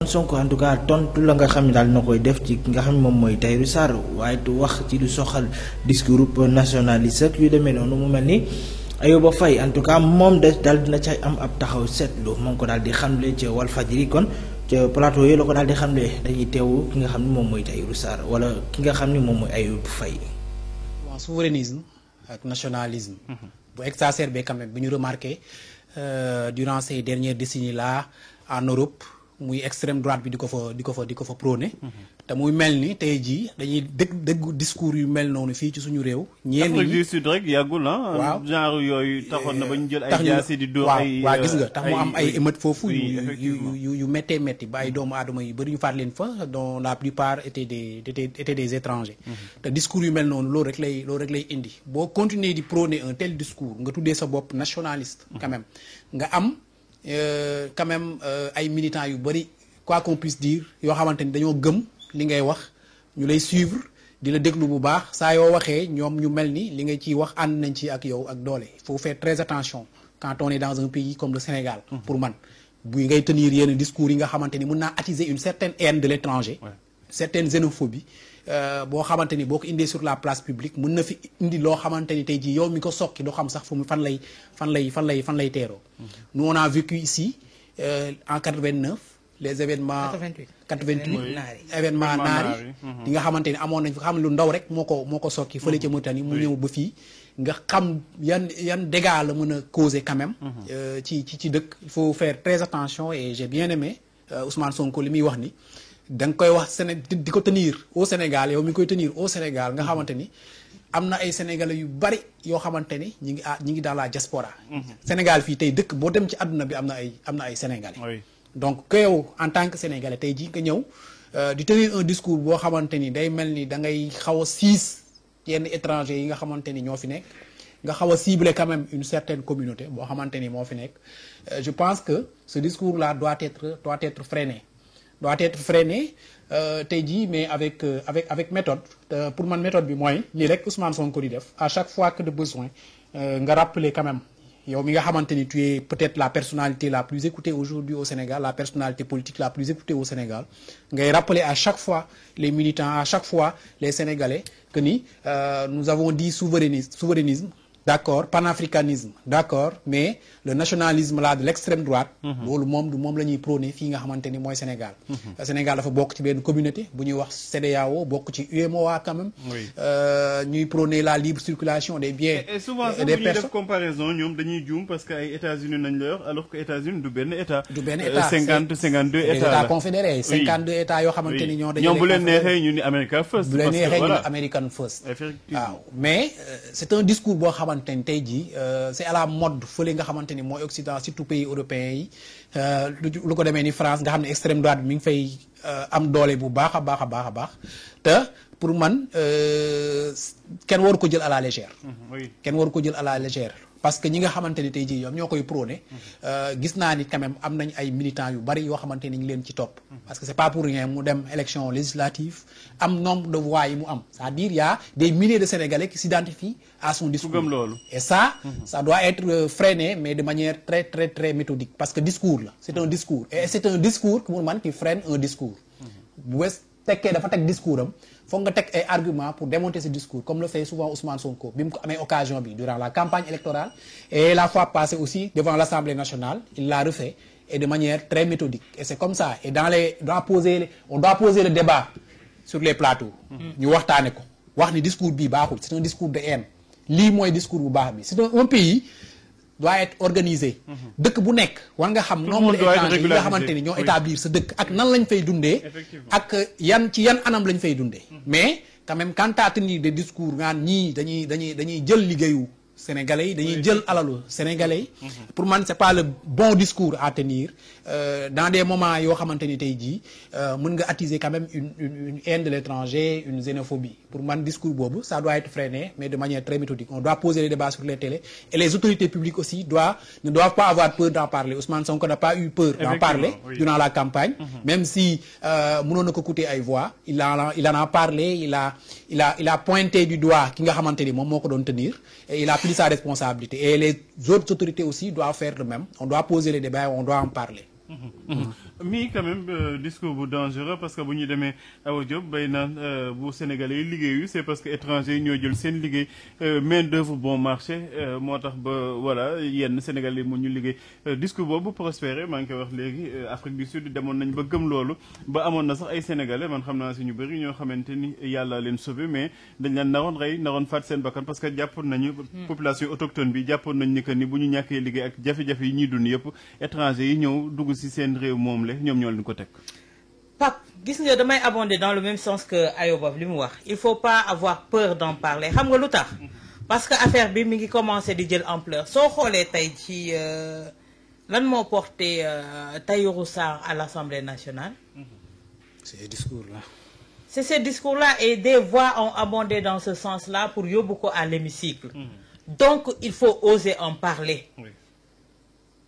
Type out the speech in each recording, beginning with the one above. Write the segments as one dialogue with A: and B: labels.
A: Sonko en tout cas tontu la nga xam ne daal na koy def ci nga xam ne moom mooy Tahirou Sarr waaye du wax ci lu soxal discours nationaliste ak yu demee noonu mu mel ni Ayouba Faye en tout cas moom de daal dina ca am ab taxaw seetlu moom ko daal di xamle ca Walfadjri kon ca plateau yooyu la ko daal di xamle dañuy teewu ki nga xam ne moom mooy Tahirou Sarr wala ki nga xam ne moom mooy Ayouba Faye.
B: bon souverainisme ak nationalisme. bu exacerbé quand même bi ñu remarqué durant ces dernières décennies là en Europe. muy extrême droite bi di ko fa prôné. te muy mel ni tey jii dañuy dégg discours yu mel noonu fii ci suñu réew. ñenn ñi Afrique
C: du Sud rek yàggul
B: waaw
C: genre yooyu taxoon na ba ñu jël ay jaasi di dóor ay
B: waaw gis nga tax mu am ay émeutes foofu yu méttee métti ba ay doomu aadama yu bëri ñu faat leen fa dont la plupart étaient des étrangers. te discours yu mel noonu loolu rek lay indi boo continuer di prôner un tel discours nga tuddee sa bopp nationaliste. quand même nga am. Quand même ay militants yu bëri quoi qu'on puisse dire yoo xamante ni dañoo gëm li ngay wax ñu lay suivre di la déglu bu baax saa yoo waxee ñoom ñu mel ni li nga ciy wax ànd nañ ci ak yow ak doole il faut faire très attention quand on est dans un pays comme le Sénégal. pour man buy ngay tenir yenn discours yi nga xamante ni mën naa attiser une certaine haine de l'étranger. certaine xénophobie boo xamante ni boo ko indee sur la place publique mën na fi indi loo xamante ni tey jii yow mi ko sokki doo xam sax fu mu fan lay teeroo. nous on a vécu ici en 89 les événements. 88 événement naari di nga xamante ni amoon nañ fa xam lu ndaw rek moo ko sokki fële ca Mauritanie mu ñëw ba fii nga xam yan dégâts la mën a causer quand même. ci dëkk il faut faire très attention et j'ai bien aimé Ousmane Sonko li muy wax ni. da nga koy wax di ko tenir au Sénégal yow mi ngi koy tenir au Sénégal nga xamante ni am na ay sénégalais yu bari yoo xamante ni ñi ngi dans la diaspora. Sénégal fii tey dëkk boo dem ci àdduna bi am na ay sénégalais. donc que yow en tant que sénégalais tey jii nga ñëw di tenir un discours boo xamante ni day mel ni da ngay xaw a siis yenn étrangers yi nga xamante ni ñoo fi nekk nga xaw a cibler quand même une certaine communauté boo xamante ni moo fi nekk je pense que ce discours là doit être freiné. doit être freiné tey jii mais avec méthode pour man méthode bi mooy lii rek Ousmane Sonko di def à chaque fois que de besoin nga rappeler quand même yow mi nga xamante ni tu es peut-être la personnalité la plus écoutée aujourd'hui au Sénégal la personnalité politique la plus écoutée au Sénégal ngay rappeler à chaque fois les militants à chaque fois les Sénégalais que ni nous avons dit souverainisme d'accord panafricanisme d'accord mais le nationalisme là de l'extrême droite loolu moom la ñuy prôné fii nga xamante ni mooy Sénégal Sénégal dafa bokk ci benn communauté bu ñuy wax CEDEAO bokk ci UEMOA quand même ñuy prôné la libre circulation des biens
C: et souvent sax bu ñuy def comparaison ñoom dañuy juum parce que ay États-Unis nañ la yor alors que États-Unis du benn état 52 états
B: confédérés 52 états yoo xamante ni ñoo
C: ñoom bu leen neexee ñu ni America first
B: bu leen neexee ñu ni American first waaw mais c'est un discours boo tey jii c'est à la mode fële nga xamante ni mooy Occident surtout pays européens yi lu ko demee ni France nga xam ne extrême droite bi mi ngi fay am doole bu baax a baax te pour man kenn waru ko jël à la légère. kenn waru ko jël à la légère parce que ñi nga xamante ni tey jii ñoom ñoo koy prôné gis naa ni quand même am nañ ay militants yu bari yoo xamante ni ñu leen ci topp. parce que c'est pas pour rien mu dem élection législative am nombre de voix yi mu am c'est-à-dire il y a des milliers de Sénégalais qui s'identifient à son discours. Et ça doit être freiné mais de manière très très très méthodique parce que discours la c'est un discours et c'est un discours que pour man qui freine un discours. bu wees tekkee dafa teg discours am foog nga teg ay arguments pour démonter ce discours comme le fait souvent Ousmane Sonko bi mu ko amee occasion bi durant la campagne électorale et la fois passée aussi devant l'Assemblée nationale il l'a refait et de manière très méthodique et c'est comme ça et on doit poser le débat sur les plateaux ñu waxtaane ko wax ni discours bii baaxul c'est un discours de haine lii mooy discours bu baax bi c'est un pays doit être organisé dëkk bu nekk war nga xam nombre d'étrangers yi nga xamante ni ñoo établir sa dëkk ak nan lañ fay dundee ak yan anam lañ fay dundee mais quand même quand à tenir des discours ngaan ñii dañuy jël liggéeyu Sénégalais yi dañuy jël alalu Sénégalais yi pour man c'est pas le bon discours à tenir dans des moments yoo xamante ni tey jii mën nga attiser quand même une haine de l'étranger une xénophobie pour man discours boobu ça doit être freiné mais de manière très méthodique on doit poser les débats sur les télés et les autorités publiques aussi ne doivent pas avoir peur d'en parler Ousmane Sonko n'a pas eu peur d'en parler durant la campagne même si mënoon na ko coûter ay voix il en a parlé il a pointé du doigt ki nga xamante ni moom moo ko doon tenir et il a pris sa responsabilité et les autres autorités aussi doivent faire le même on doit poser les débats et on doit en parler
C: mais quand même discours bu dangereux parce que bu ñu demee Awa Diop bay naan bu Sénégalais yi liggéeyu c'est parce que étrangers yi ñoo jël seen liggéey main d'œuvre bon marché moo tax ba voilà yenn Sénégalais yi mu ñu liggéey discours boobu prospéré maa ngi koy wax léegi Afrique du Sud demoon nañ ba gëm loolu ba amoon na sax ay Sénégalais man xam naa si ñu bëri ñoo xamante ni yàlla leen sauvé mais dañ leen naroon rey naroon faat seen bakkan parce que jàppoon nañu population autochtone bi jàppoon nañ ni que ni bu ñu ñàkkee liggéey ak jafe-jafe yi ñuy dund yëpp étrangers yi ñëw dugg si seen réew moom la ñoom ñoo leen ko teg.
D: Pape gis nga damay abonder dans le même sens que Ayoba li mu wax il faut pas avoir peur d'en parler xam nga lu tax parce que affaire bi mi ngi commencer di jël ampleur soo xoolee tey ci lan moo porté Tahirou Sarr à l'Assemblée nationale.
B: C'est ces discours-là.
D: C'est ces discours-là et des voix ont abondé dans ce sens-là pour yóbbu ko à l'hémicycle. Donc il faut oser en parler. Oui.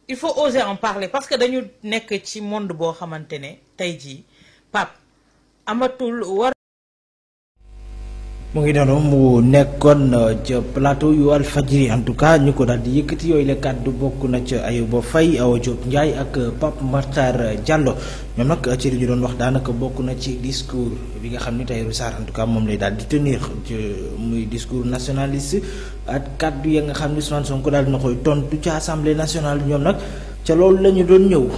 D: Il faut oser en parler parce que dañu nekk ci monde boo xamante ne tey jii Pape amatul war.
A: mu ngi noonu mu nekkoon ca plateau yu Walfadjri en tout cas ñu ko daal di yëkkati yooyu la kàddu bokk na ca Ayouba Faye Awa Diop Ndiaye ak Pape Makhtar Diallo ñoom nag ci li ñu doon wax daanaka bokk na ci discours bi nga xam ni Tahirou Sarr en tout cas moom lay daal di tenir muy discours nationaliste ak kàddu ya nga xam ni Ousmane Sonko daal dina koy tontu ca assemblée nationale ñoom nag ca loolu la ñu doon ñëw.